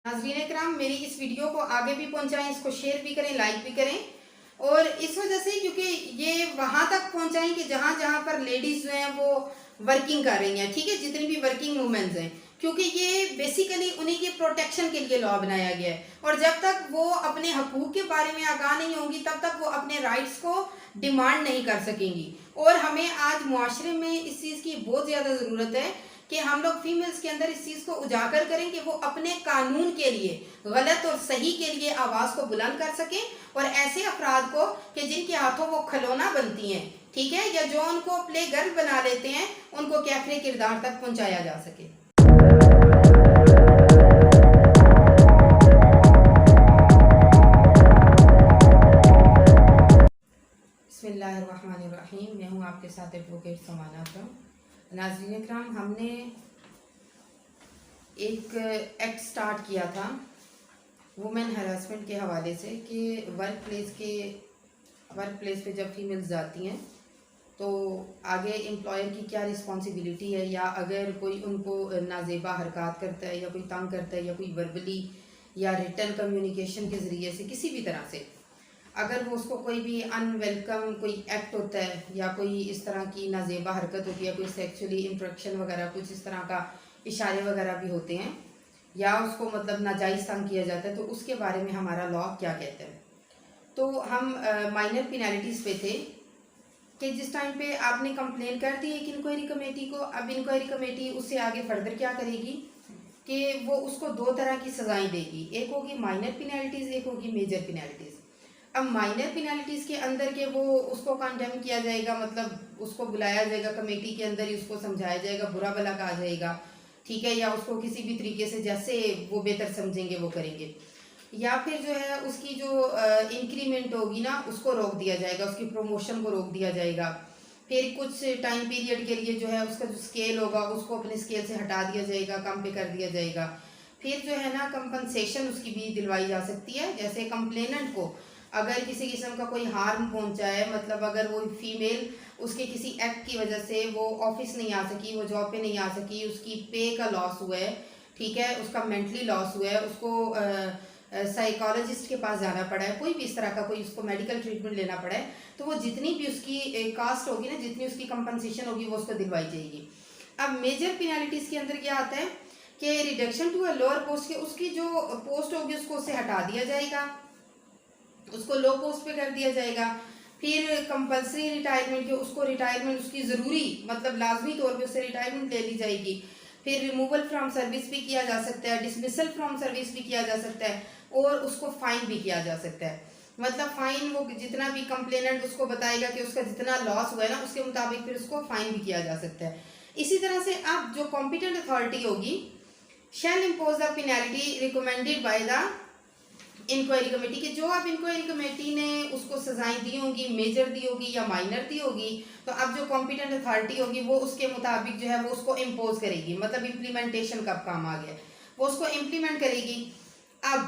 नाज़रीन इकराम, मेरी इस वीडियो को आगे भी पहुंचाएं, इसको शेयर भी करें, लाइक भी करें। और इस वजह से क्योंकि ये वहां तक पहुंचाएं कि जहां जहां पर लेडीज़ जो हैं वो वर्किंग कर रही हैं, ठीक है, जितनी भी वर्किंग वुमेन्स हैं, क्योंकि ये बेसिकली उन्हीं के प्रोटेक्शन के लिए लॉ बनाया गया है। और जब तक वो अपने हकूक़ के बारे में आगाह नहीं होंगी तब तक वो अपने राइट्स को डिमांड नहीं कर सकेंगी। और हमें आज मुआशरे में इस चीज़ की बहुत ज़्यादा ज़रूरत है कि हम लोग फीमेल्स के अंदर इस चीज़ को उजागर करें कि वो अपने कानून के लिए, गलत और सही के लिए आवाज़ को बुलंद कर सकें। और ऐसे अफराद को कि जिनके हाथों वो खिलौना बनती हैं, ठीक है, या जो उनको प्ले गर्ल बना लेते हैं, उनको कैफरे किरदार तक पहुंचाया जा सके। बिस्मिल्लाहिर्रहमानिर्रहीम। मैं हूँ आपके साथ एडवोकेट समाना अकरम। नाज़रीन इकराम, हमने एक एक्ट स्टार्ट किया था वुमेन हरासमेंट के हवाले से कि वर्क प्लेस पे जब फीमेल्स जाती हैं तो आगे एम्प्लॉयर की क्या रिस्पॉन्सिबिलिटी है, या अगर कोई उनको नाजेबा हरकत करता है या कोई तंग करता है या कोई वर्बली या रिटन कम्युनिकेशन के ज़रिए से किसी भी तरह से अगर वो उसको कोई भी अनवेलकम कोई एक्ट होता है या कोई इस तरह की नाजेबा हरकत होती है, कोई सेक्सुअली इंट्रैक्शन वगैरह कुछ इस तरह का इशारे वगैरह भी होते हैं, या उसको मतलब नाजायज़ तंग किया जाता है, तो उसके बारे में हमारा लॉ क्या कहता है। तो हम माइनर पेनल्टीज़ पे थे कि जिस टाइम पे आपने कंप्लेन कर दी एक इंक्वायरी कमेटी को, अब इंक्वायरी कमेटी उससे आगे फर्दर क्या करेगी कि वो उसको दो तरह की सज़ाएं देगी। एक होगी माइनर पेनल्टीज़, एक होगी मेजर पेनल्टीज़। अब माइनर पेनल्टीज़ के अंदर के वो उसको कंडेम किया जाएगा, मतलब उसको बुलाया जाएगा कमेटी के अंदर ही, उसको समझाया जाएगा, बुरा भला कहा जाएगा, ठीक है, या उसको किसी भी तरीके से जैसे वो बेहतर समझेंगे वो करेंगे। या फिर जो है उसकी जो इंक्रीमेंट होगी ना उसको रोक दिया जाएगा, उसकी प्रमोशन को रोक दिया जाएगा। फिर कुछ टाइम पीरियड के लिए जो है उसका जो स्केल होगा उसको अपने स्केल से हटा दिया जाएगा, कम पे कर दिया जाएगा। फिर जो है ना कंपनसेशन उसकी भी दिलवाई जा सकती है। जैसे कंप्लेनेंट को अगर किसी किस्म का कोई हार्म पहुंचा है, मतलब अगर वो फीमेल उसके किसी एक्ट की वजह से वो ऑफिस नहीं आ सकी, वो जॉब पे नहीं आ सकी, उसकी पे का लॉस हुआ है, ठीक है, उसका मेंटली लॉस हुआ है, उसको साइकोलॉजिस्ट के पास जाना पड़ा है, कोई भी इस तरह का कोई उसको मेडिकल ट्रीटमेंट लेना पड़ा है, तो वो जितनी भी उसकी कास्ट होगी ना, जितनी उसकी कंपनसेशन होगी वो उसको दिलवाई जाएगी। अब मेजर पेनल्टीज के अंदर क्या आता है कि reduction to a lower post, के उसकी जो पोस्ट होगी उसको उससे हटा दिया जाएगा, उसको लो पोस्ट पे कर दिया जाएगा। फिर कंपल्सरी रिटायरमेंट, के उसको रिटायरमेंट उसकी ज़रूरी मतलब लाजमी तौर पे उससे रिटायरमेंट ले ली जाएगी। फिर रिमूवल फ्रॉम सर्विस भी किया जा सकता है, डिसमिसल फ्रॉम सर्विस भी किया जा सकता है, और उसको फाइन भी किया जा सकता है। मतलब फाइन वो जितना भी कंप्लेनेंट उसको बताएगा कि उसका जितना लॉस हुआ है ना उसके मुताबिक फिर उसको फाइन भी किया जा सकता है। इसी तरह से अब जो कॉम्पिटेंट अथॉरिटी होगी shall impose the penalty recommended by the inquiry committee, के जो अब इंक्वायरी कमेटी ने उसको सजाएं दी होंगी, मेजर दी होगी या माइनर दी होगी, तो अब जो कॉम्पिटेंट अथॉरिटी होगी वो उसके मुताबिक जो है वो उसको इम्पोज करेगी। मतलब इम्प्लीमेंटेशन का काम आ गया, वो उसको इम्प्लीमेंट करेगी। अब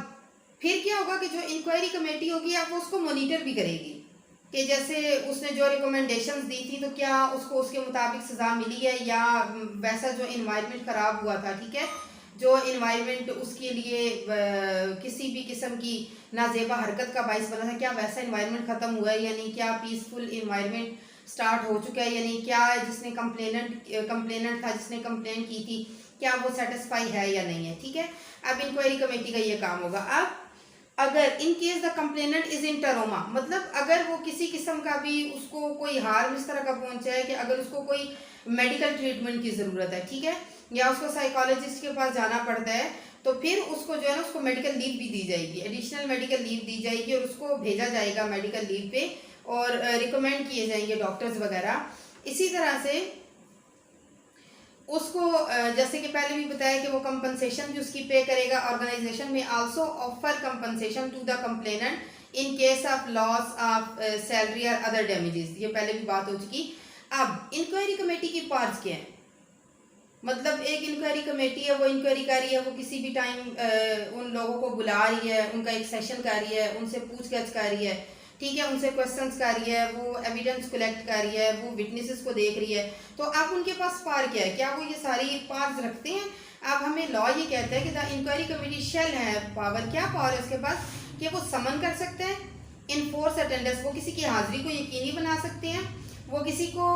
फिर क्या होगा कि जो इंक्वायरी कमेटी होगी अब वो उसको मॉनिटर भी करेगी कि जैसे उसने जो रिकमेंडेशंस दी थी तो क्या उसको उसके मुताबिक सज़ा मिली है, या वैसा जो इन्वायरमेंट ख़राब हुआ था, ठीक है, जो इन्वायरमेंट उसके लिए किसी भी किस्म की नाजेबा हरकत का बाइस बना था, क्या वैसा इन्वायरमेंट ख़त्म हुआ है या नहीं, क्या पीसफुल इन्वायरमेंट स्टार्ट हो चुका है या नहीं, क्या जिसने कंप्लेनेंट था जिसने कंप्लेन की थी क्या वो सेटिस्फाई है या नहीं है, ठीक है। अब इंक्वायरी कमेटी का ये काम होगा। अब अगर in case the complainant is in trauma, मतलब अगर वो किसी किस्म का भी उसको कोई हार्म इस तरह का पहुंचा है कि अगर उसको कोई मेडिकल ट्रीटमेंट की ज़रूरत है, ठीक है, या उसको साइकोलॉजिस्ट के पास जाना पड़ता है, तो फिर उसको जो है ना उसको मेडिकल लीव भी दी जाएगी, एडिशनल मेडिकल लीव दी जाएगी, और उसको भेजा जाएगा मेडिकल लीव पे, और रिकमेंड किए जाएंगे डॉक्टर्स वगैरह। इसी तरह से उसको जैसे कि पहले भी बताया कि वो कंपनसेशन भी उसकी पे करेगा। Organisation may also offer compensation to the complainant in case of loss of salary और अदर डैमेजेस, ये पहले भी बात हो चुकी। अब इंक्वायरी कमेटी की पार्ट्स क्या है, मतलब एक इंक्वायरी कमेटी है, वो इंक्वायरी कर रही है, वो किसी भी टाइम उन लोगों को बुला रही है, उनका एक सेशन कर रही है, उनसे पूछगछ कर रही है, ठीक है, उनसे क्वेश्चंस कर रही है, वो एविडेंस कलेक्ट कर रही है, वो विटनेसेस को देख रही है। तो अब उनके पास पार क्या है, क्या वो ये सारी पार्स रखते हैं अब हमें लॉ ये कहता है कि द इंक्वायरी कमेटी शैल है पावर, क्या पावर है उसके पास कि वो समन कर सकते हैं, इनफोर्स अटेंडेंस, वो किसी की हाजिरी को यकीनी बना सकते हैं, वो किसी को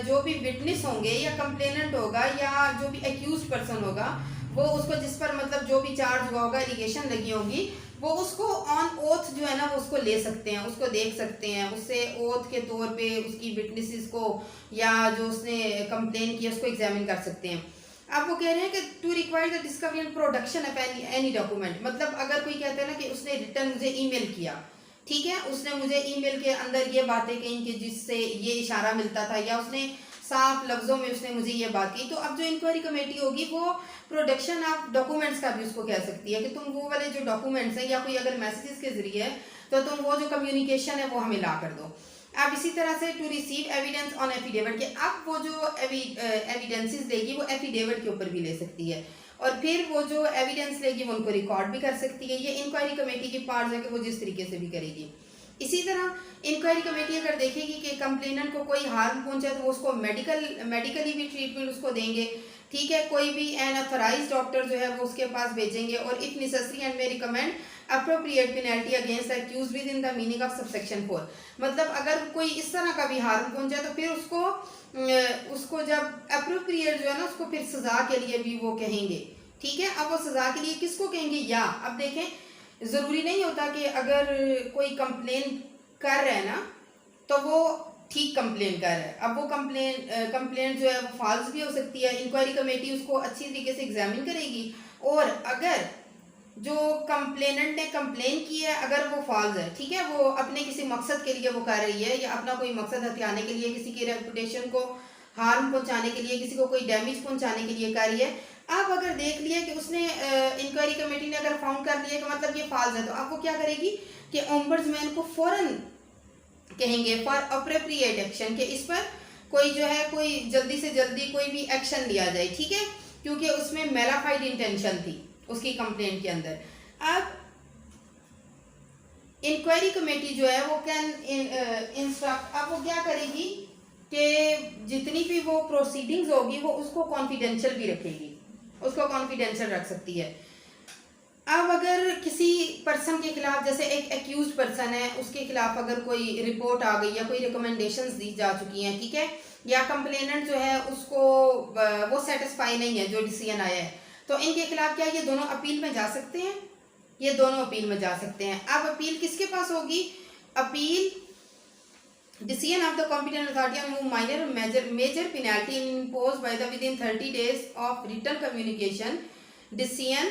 जो भी विटनेस होंगे या कंप्लेनेंट होगा या जो भी एक्यूज पर्सन होगा, वो उसको जिस पर मतलब जो भी चार्ज हुआ होगा, एलिगेशन लगी होगी, वो उसको ऑन ओथ जो है ना वो उसको ले सकते हैं, उसको देख सकते हैं, उससे ओथ के तौर पे उसकी विटनेसेस को या जो उसने कंप्लेन किया उसको एग्जामिन कर सकते हैं। अब वो कह रहे हैं कि to require the discovery and production of any document, मतलब अगर कोई कहता है ना कि उसने रिटर्न मुझे ईमेल किया, ठीक है, उसने मुझे ईमेल के अंदर ये बातें कही कि जिससे ये इशारा मिलता था, या उसने साफ लफ्जों में उसने मुझे ये बात की, तो अब जो इंक्वायरी कमेटी होगी वो प्रोडक्शन ऑफ डॉक्यूमेंट्स का भी उसको कह सकती है कि तुम वो वाले जो डॉक्यूमेंट्स हैं या कोई अगर मैसेजेस के जरिए तो तुम वो जो कम्युनिकेशन है वो हमें ला कर दो। अब इसी तरह से to receive evidence on affidavit, के अब वो जो एविडेंसेस देगी वो एफिडेविट के ऊपर भी ले सकती है, और फिर वो जो एविडेंस लेगी वो उनको रिकॉर्ड भी कर सकती है। ये इंक्वायरी कमेटी की पार्ट है कि वो जिस तरीके से भी करेगी। इसी तरह इंक्वायरी कमेटी अगर देखेगी कि कंप्लेनेंट को कोई हार्म पहुंचा तो वो उसको मेडिकली भी ट्रीटमेंट उसको देंगे, ठीक है, कोई भी एन अथोराइज डॉक्टर जो है वो उसके पास भेजेंगे, और if necessary and may recommend appropriate penalty against accused within the meaning of subsection 4, मतलब अगर कोई इस तरह का भी हार्म पहुंचा तो फिर उसको जब अप्रोप्रिएट जो है ना उसको फिर सजा के लिए भी वो कहेंगे, ठीक है। अब वो सजा के लिए किसको कहेंगे, या अब देखें ज़रूरी नहीं होता कि अगर कोई कंप्लेन कर रहा है ना तो वो ठीक कंप्लेन कर रहा है, अब वो कंप्लेंट जो है वो फॉल्स भी हो सकती है। इंक्वायरी कमेटी उसको अच्छी तरीके से एग्जामिन करेगी, और अगर जो कंप्लेनेंट ने कंप्लेन की है अगर वो फॉल्स है, ठीक है, वो अपने किसी मकसद के लिए वो कर रही है या अपना कोई मकसद हथियाने के लिए, किसी की रेपुटेशन को हार्म पहुंचाने के लिए, किसी को कोई डैमेज पहुंचाने के लिए कर रही है। अब अगर देख लिया कि उसने इंक्वायरी कमेटी ने अगर फाउंड कर लिया कि मतलब ये फॉल्स है, तो अब वो क्या करेगी कि ओम्बड्समैन को फौरन कहेंगे फॉर अप्रोप्रिएट एक्शन, के इस पर कोई जो है कोई जल्दी से जल्दी कोई भी एक्शन लिया जाए, ठीक है, क्योंकि उसमें मेलाफाइड इंटेंशन थी उसकी कंप्लेंट के अंदर। अब इंक्वायरी कमेटी जो है वो कैन इंस्ट्रक्ट, अब वो क्या करेगी कि जितनी भी वो प्रोसीडिंग्स होगी वो उसको कॉन्फिडेंशियल भी रखेगी, उसको कॉन्फिडेंशियल रख सकती है। अब अगर किसी पर्सन के खिलाफ, जैसे एक एक्यूज पर्सन है, उसके खिलाफ अगर कोई रिपोर्ट आ गई या कोई रिकमेंडेशंस दी जा चुकी हैं, ठीक है, या कंप्लेनेंट जो है उसको वो सेटिस्फाई नहीं है जो डिसीजन आया है, तो इनके खिलाफ क्या ये दोनों अपील में जा सकते हैं, ये दोनों अपील में जा सकते हैं। अब अपील किसके पास होगी, appeal decision of the competent authority on minor major penalty imposed by the within 30 days of written communication decision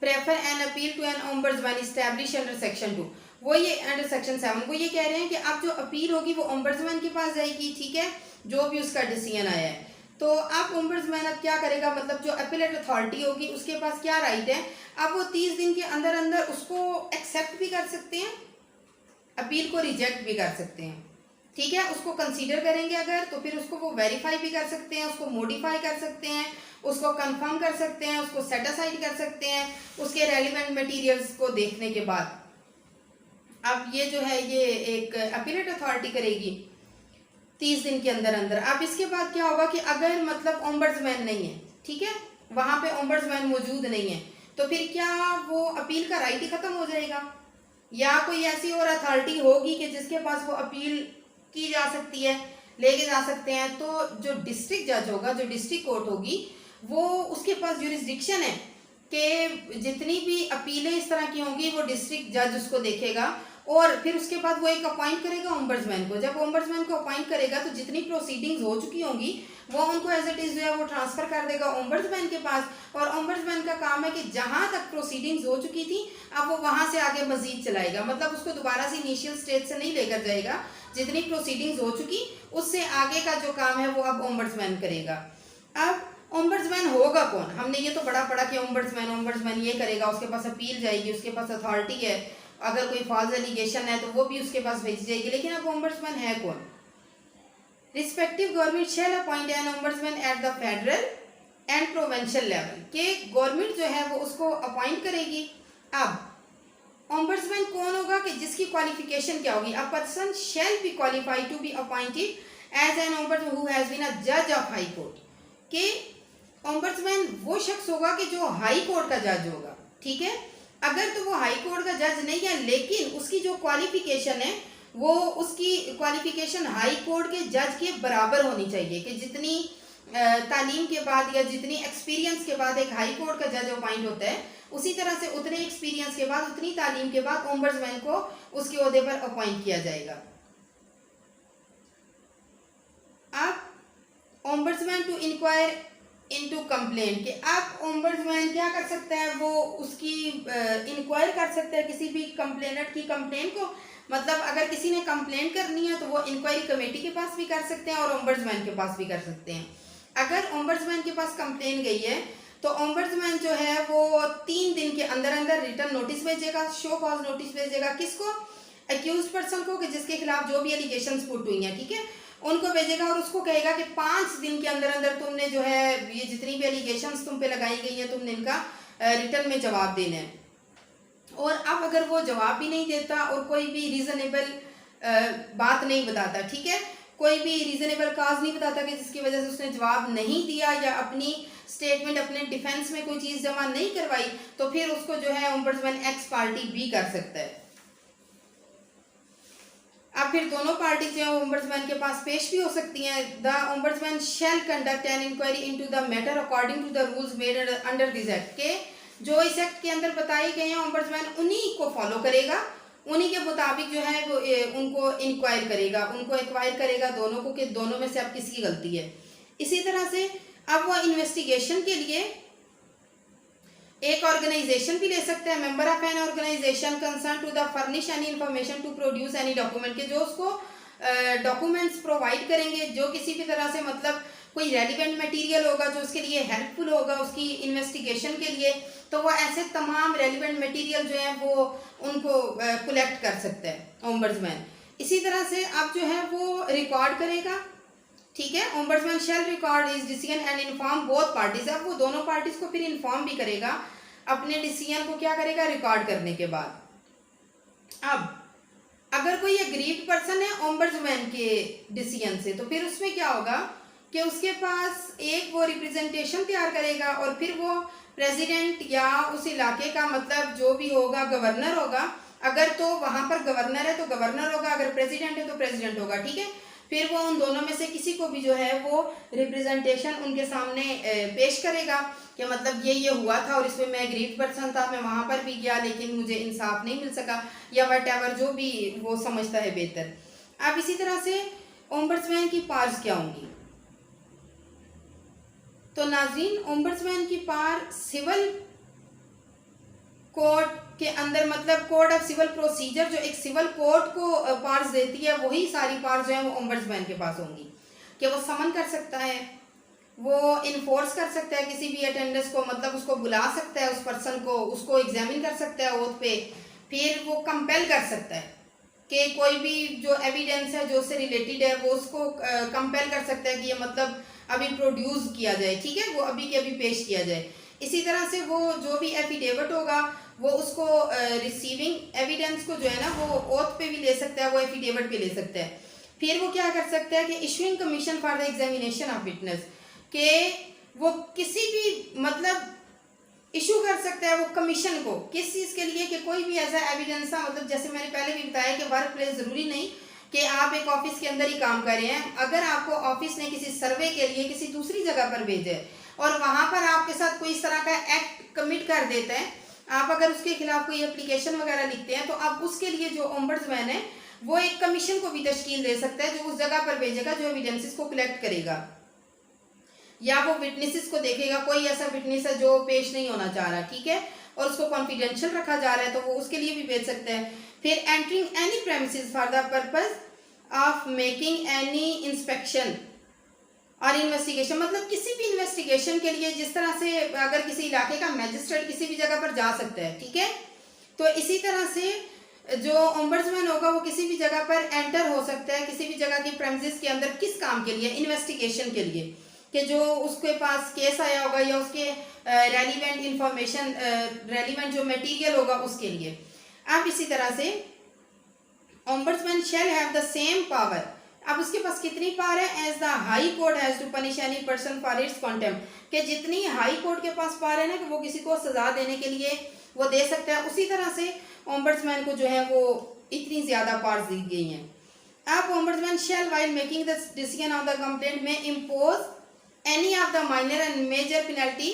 prefer an appeal to an ombudsman establish under section 2, वो ये अंडर सेक्शन 7 वो ये कह रहे हैं कि अब जो अपील होगी वो ओम्बड्समैन के पास जाएगी, ठीक है, जो भी उसका डिसीजन आया है। तो अब ओम्बड्समैन अब क्या करेगा, मतलब जो अपीलेट अथॉरिटी होगी उसके पास क्या राइट है, अब वो 30 दिन के अंदर अंदर उसको एक्सेप्ट भी कर सकते हैं, अपील को रिजेक्ट भी कर सकते हैं, ठीक है, उसको कंसीडर करेंगे अगर तो फिर उसको वो वेरीफाई भी कर सकते हैं, उसको मॉडिफाई कर सकते हैं, उसको कंफर्म कर सकते हैं, उसको सेट असाइड कर सकते हैं उसके रेलिवेंट मटेरियल्स को देखने के बाद। अब ये जो है ये एक अपीलेट अथॉरिटी करेगी 30 दिन के अंदर अंदर। अब इसके बाद क्या होगा कि अगर मतलब ओम्बड्समैन नहीं है, ठीक है, वहां पे ओम्बड्समैन मौजूद नहीं है, तो फिर क्या वो अपील का राइट ही खत्म हो जाएगा, या कोई ऐसी और अथॉरिटी होगी कि जिसके पास वो अपील की जा सकती है, लेके जा सकते हैं। तो जो डिस्ट्रिक्ट जज होगा, जो डिस्ट्रिक्ट कोर्ट होगी, वो उसके पास ज्यूरिसडिक्शन है कि जितनी भी अपीलें इस तरह की होंगी वो डिस्ट्रिक्ट जज उसको देखेगा, और फिर उसके बाद वो एक अपॉइंट करेगा ओम्बड्समैन को। जब ओम्बड्समैन को अपॉइंट करेगा तो जितनी प्रोसीडिंग्स हो चुकी होंगी वो उनको एज इट इज जो है वो ट्रांसफर कर देगा ओम्बड्समैन के पास, और ओम्बड्समैन का काम है कि जहां तक प्रोसीडिंग्स हो चुकी थी अब वो वहां से आगे मजीद चलाएगा, मतलब उसको दोबारा से इनिशियल स्टेज से नहीं लेकर जाएगा, जितनी प्रोसीडिंग्स हो चुकी उससे आगे का जो काम है वो अब ओम्बड्समैन करेगा। अब ओम्बड्समैन होगा कौन, हमने ये तो बड़ा पढ़ा कि ओम्बड्समैन ये करेगा, उसके पास अपील जाएगी, उसके पास अथॉरिटी है, अगर कोई फॉल्स एलिगेशन है तो वो भी उसके पास भेजी जाएगी, लेकिन अब ओम्बड्समैन है कौन। Respective government shall appoint an ombudsman at the federal and provincial level, के गवर्नमेंट जो है वो उसको अपॉइंट करेगी। अब ओम्बड्समैन कौन होगा कि जिसकी क्वालिफिकेशन क्या होगी, a person shall be qualified to be appointed as an ombudsman who has been a जज ऑफ हाई कोर्ट, के ओम्बड्समैन वो शख्स होगा कि जो हाई कोर्ट का जज होगा, ठीक है। अगर तो वो हाई कोर्ट का जज नहीं है, लेकिन उसकी जो क्वालिफिकेशन है वो उसकी क्वालिफिकेशन हाई कोर्ट के जज के बराबर होनी चाहिए, कि जितनी तालीम के बाद या जितनी एक्सपीरियंस के बाद एक हाई कोर्ट का जज अपॉइंट होता है, उसी तरह से उतने एक्सपीरियंस के बाद, उतनी तालीम के बाद ओम्बड्समैन को उसके ओहदे पर अपॉइंट किया जाएगा। अब ombudsman to inquire into complaint, कि आप ओम्बड्समैन क्या कर सकता है, वो उसकी इंक्वायर कर सकता है किसी भी कंप्लेनेंट की कंप्लेंट को। मतलब अगर किसी ने कंप्लेंट करनी है तो वो इंक्वायरी कमेटी के पास भी कर सकते हैं और ओम्बड्समैन के पास भी कर सकते हैं। अगर ओम्बड्समैन के पास कंप्लेंट गई है तो ओम्बड्समैन जो है वो 3 दिन के अंदर अंदर रिटर्न नोटिस भेजेगा, शो कॉज नोटिस भेजेगा। किसको? एक्यूज पर्सन को, कि जिसके खिलाफ जो भी एलिगेशंस पुट हुई हैं, ठीक है, उनको भेजेगा और उसको कहेगा कि 5 दिन के अंदर अंदर तुमने जो है ये जितनी भी एलिगेशंस तुम पे लगाई गई हैं, तुमने इनका रिटर्न में जवाब देना है। और अब अगर वो जवाब भी नहीं देता और कोई भी रीजनेबल बात नहीं बताता, ठीक है, कोई भी रीजनेबल काज नहीं बताता कि जिसकी वजह से उसने जवाब नहीं दिया या अपनी स्टेटमेंट, अपने डिफेंस में कोई चीज जमा नहीं करवाई, तो फिर उसको जो है ओम्बड्समैन एक्स पार्टी भी कर सकता है। अब फिर दोनों पार्टी जो है ओम्बड्समैन के पास पेश भी हो सकती हैं। The ombudsman shall conduct an inquiry into the matter according to the rules made under this act, के जो इस एक्ट के अंदर बताए गए हैं ओम्बड्समैन उन्हीं को फॉलो करेगा, उन्हीं के मुताबिक जो है वो उनको इंक्वायर करेगा, उनको एक्वायर करेगा दोनों को, कि दोनों में से अब किसकी गलती है। इसी तरह से अब वो इन्वेस्टिगेशन के लिए एक ऑर्गेनाइजेशन भी ले सकते हैं, member of an organisation concern to the furnish any information to produce any document, के जो उसको डॉक्यूमेंट्स प्रोवाइड करेंगे जो किसी भी तरह से मतलब कोई रेलिवेंट मटेरियल होगा जो उसके लिए हेल्पफुल होगा उसकी इन्वेस्टिगेशन के लिए, तो वो ऐसे तमाम रेलिवेंट मटेरियल जो है वो उनको कलेक्ट कर सकता है ओम्बड्समैन। इसी तरह से अब जो है वो रिकॉर्ड करेगा, ठीक है, ombudsman shall record is decision and inform both parties. अब वो दोनों पार्टीज को फिर इन्फॉर्म भी करेगा अपने डिसीजन को, क्या करेगा, रिकॉर्ड करने के बाद। अब अगर कोई एग्रीड पर्सन है ओम्बड्समैन के डिसीजन से, तो फिर उसमें क्या होगा कि उसके पास एक वो रिप्रेजेंटेशन तैयार करेगा और फिर वो प्रेसिडेंट या उस इलाके का मतलब जो भी होगा गवर्नर होगा, अगर तो वहां पर गवर्नर है तो गवर्नर होगा, अगर प्रेसिडेंट है तो प्रेसिडेंट होगा, ठीक है। फिर वो उन दोनों में से किसी को भी जो है वो रिप्रेजेंटेशन उनके सामने पेश करेगा कि मतलब ये हुआ था और इसमें मैं एग्रीड पर्सन था, मैं वहां पर भी गया लेकिन मुझे इंसाफ नहीं मिल सका, या वट जो भी वो समझता है बेहतर। अब इसी तरह से ओम्बड्समैन की पावर्स क्या होंगी, तो नाज़रीन ओम्बड्समैन की पावर सिविल कोर्ट के अंदर मतलब कोड ऑफ सिविल प्रोसीजर जो एक सिविल कोर्ट को पावर्स देती है, वही सारी पावर्स जो है वो ओम्बड्समैन के पास होंगी, कि वो समन कर सकता है, वो इन्फोर्स कर सकता है किसी भी अटेंडेंस को, मतलब उसको बुला सकता है उस पर्सन को, उसको एग्जामिन कर सकता है ओथ पे, फिर वो कंपेल कर सकता है कि कोई भी जो एविडेंस है जो उससे रिलेटेड है वो उसको कंपेल कर सकता है कि ये मतलब अभी प्रोड्यूस किया जाए, ठीक है, वो अभी के अभी पेश किया जाए। इसी तरह से वो जो भी एफिडेविट होगा वो उसको रिसीविंग एविडेंस को जो है ना वो ओथ पे भी ले सकता है, वो एफिडेविट पे ले सकता है। फिर वो क्या कर सकता है कि issuing commission for the examination of witness, के वो किसी भी मतलब इशू कर सकता है वो कमीशन को, किस चीज़ के लिए, कि कोई भी ऐसा एविडेंस था, मतलब जैसे मैंने पहले भी बताया कि वर्क प्लेस ज़रूरी नहीं कि आप एक ऑफिस के अंदर ही काम कर रहे हैं, अगर आपको ऑफिस ने किसी सर्वे के लिए किसी दूसरी जगह पर भेजा है और वहां पर आपके साथ कोई इस तरह का एक्ट कमिट कर देता है, आप अगर उसके खिलाफ कोई एप्लीकेशन वगैरह लिखते हैं, तो अब उसके लिए जो ओम्बड्समैन है वो एक कमीशन को भी तश्कील दे सकता है जो उस जगह पर भेजेगा, जो एविडेंसेस को कलेक्ट करेगा, या वो विटनेसेस को देखेगा, कोई ऐसा विटनेस है जो पेश नहीं होना चाह रहा, ठीक है, और उसको कॉन्फिडेंशियल रखा जा रहा है, तो वो उसके लिए भी भेज सकते हैं। फिर entering any premises for the purpose of making any inspection और इन्वेस्टिगेशन, मतलब किसी भी इन्वेस्टिगेशन के लिए, जिस तरह से अगर किसी इलाके का मैजिस्ट्रेट किसी भी जगह पर जा सकता है, ठीक है, तो इसी तरह से जो ओम्बड्समैन होगा वो किसी भी जगह पर एंटर हो सकता है, किसी भी जगह की प्रेमिसेस के अंदर, किस काम के लिए, इन्वेस्टिगेशन के लिए, कि जो उसके पास केस आया होगा या उसके रेलिवेंट इंफॉर्मेशन, रेलिवेंट जो मटेरियल होगा उसके लिए। अब इसी तरह से ombudsman shall have the same power, अब उसके पास कितनी पावर है, as the high court has to punish any person for its contempt, कि जितनी हाई कोर्ट के पास पावर है ना कि वो किसी को सजा देने के लिए वो दे सकता है, उसी तरह से ओम्बड्समैन को जो है वो इतनी ज्यादा पावर्स दी गई हैं। अब ombudsman shall while making the decision of the complaint में impose any of the minor and major penalty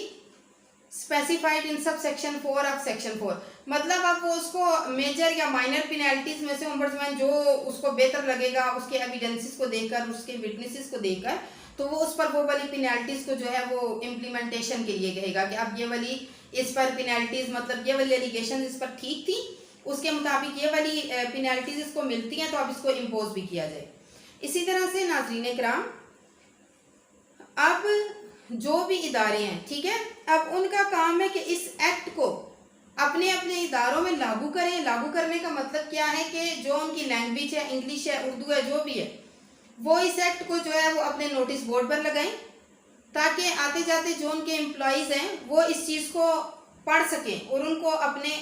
specified in sub section 4 of section 4, मतलब अब वो उसको मेजर या माइनर पेनल्टीज में से ओम्बड्समैन जो उसको बेहतर लगेगा उसके एविडेंसेस को देखकर, उसके विटनेसेस को देखकर, तो वो उस पर वो वाली पेनल्टीज को जो है वो इम्प्लीमेंटेशन के लिए कहेगा कि अब ये वाली इस पर पेनल्टीज, मतलब ये वाली एलिगेशन इस पर ठीक थी, उसके मुताबिक ये वाली पेनल्टीज इसको मिलती हैं तो अब इसको इम्पोज भी किया जाए। इसी तरह से नाज़रीन इकराम, अब जो भी इदारे हैं, ठीक है, अब उनका काम है कि इस एक्ट को अपने अपने इदारों में लागू करें। लागू करने का मतलब क्या है कि जो उनकी लैंग्वेज है, इंग्लिश है, उर्दू है, जो भी है, वो इस एक्ट को जो है वो अपने नोटिस बोर्ड पर लगाएं, ताकि आते जाते जो उनके एम्प्लॉयज़ हैं वो इस चीज़ को पढ़ सकें और उनको अपने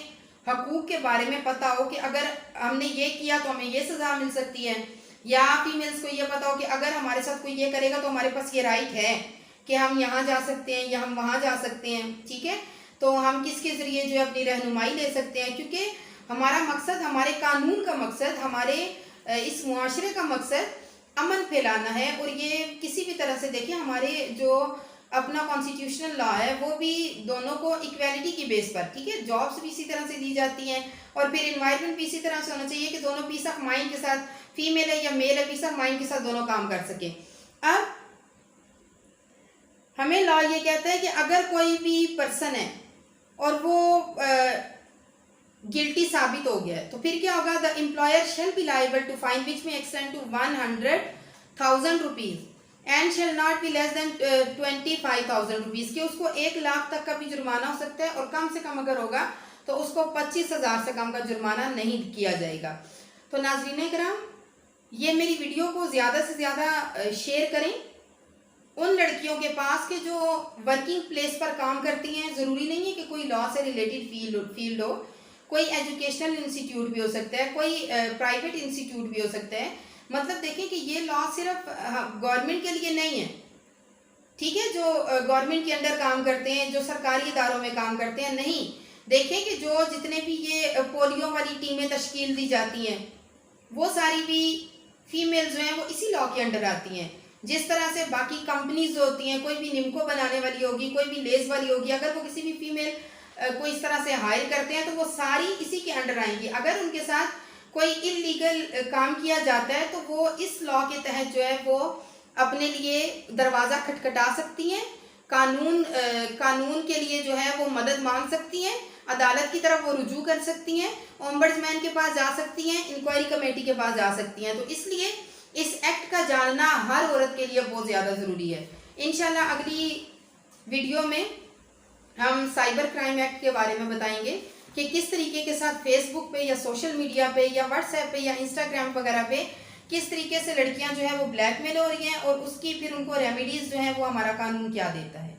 हकूक़ के बारे में पता हो कि अगर हमने ये किया तो हमें ये सज़ा मिल सकती है, या फीमेल्स को ये पता हो कि अगर हमारे साथ कोई ये करेगा तो हमारे पास ये राइट है कि हम यहाँ जा सकते हैं या हम वहाँ जा सकते हैं, ठीक है, तो हम किसके ज़रिए जो है अपनी रहनुमाई ले सकते हैं, क्योंकि हमारा मकसद, हमारे कानून का मकसद, हमारे इस मुआशरे का मकसद अमन फैलाना है। और ये किसी भी तरह से देखिए, हमारे जो अपना कॉन्स्टिट्यूशनल लॉ है वो भी दोनों को इक्वालिटी की बेस पर, ठीक है, जॉब्स भी इसी तरह से दी जाती हैं और फिर इन्वायरमेंट भी इसी तरह से होना चाहिए कि दोनों पीस ऑफ माइंड के साथ, फीमेल है या मेल है, पीस ऑफ माइंड के साथ दोनों काम कर सकें। अब हमें लॉ ये कहता है कि अगर कोई भी पर्सन है और वो गिल्टी साबित हो गया है तो फिर क्या होगा, the employer shall be liable to fine which may extend to 100,000 rupees and shall not be less than 25,000 rupees, के उसको 1 लाख तक का भी जुर्माना हो सकता है और कम से कम अगर होगा तो उसको 25,000 से कम का जुर्माना नहीं किया जाएगा। तो नाज़रीन किराम, ये मेरी वीडियो को ज़्यादा से ज़्यादा शेयर करें उन लड़कियों के पास के जो वर्किंग प्लेस पर काम करती हैं। ज़रूरी नहीं है कि कोई लॉ से रिलेटेड फील्ड हो, कोई एजुकेशनल इंस्टीट्यूट भी हो सकता है, कोई प्राइवेट इंस्टीट्यूट भी हो सकता है। मतलब देखें कि ये लॉ सिर्फ गवर्नमेंट के लिए नहीं है, ठीक है, जो गवर्नमेंट के अंडर काम करते हैं, जो सरकारी इदारों में काम करते हैं, नहीं, देखें कि जो जितने भी ये पोलियो वाली टीमें तश्कील दी जाती हैं वो सारी भी फीमेल जो हैं वो इसी लॉ के अंडर आती हैं। जिस तरह से बाकी कंपनीज होती हैं, कोई भी निम्को बनाने वाली होगी, कोई भी लेस वाली होगी, अगर वो किसी भी फीमेल को इस तरह से हायर करते हैं तो वो सारी इसी के अंडर आएंगी। अगर उनके साथ कोई इलीगल काम किया जाता है तो वो इस लॉ के तहत जो है वो अपने लिए दरवाज़ा खटखटा सकती हैं, कानून के लिए जो है वो मदद मांग सकती हैं, अदालत की तरफ वो रुजू कर सकती हैं, ओम्बड्समैन के पास जा सकती हैं, इंक्वायरी कमेटी के पास जा सकती हैं। तो इसलिए इस एक्ट का जानना हर औरत के लिए बहुत ज़्यादा ज़रूरी है। इंशाल्लाह अगली वीडियो में हम साइबर क्राइम एक्ट के बारे में बताएंगे कि किस तरीके के साथ फेसबुक पे या सोशल मीडिया पे या व्हाट्सएप पे या इंस्टाग्राम वगैरह पे किस तरीके से लड़कियां जो है वो ब्लैकमेल हो रही हैं और उसकी फिर उनको रेमेडीज़ जो है वो हमारा कानून क्या देता है।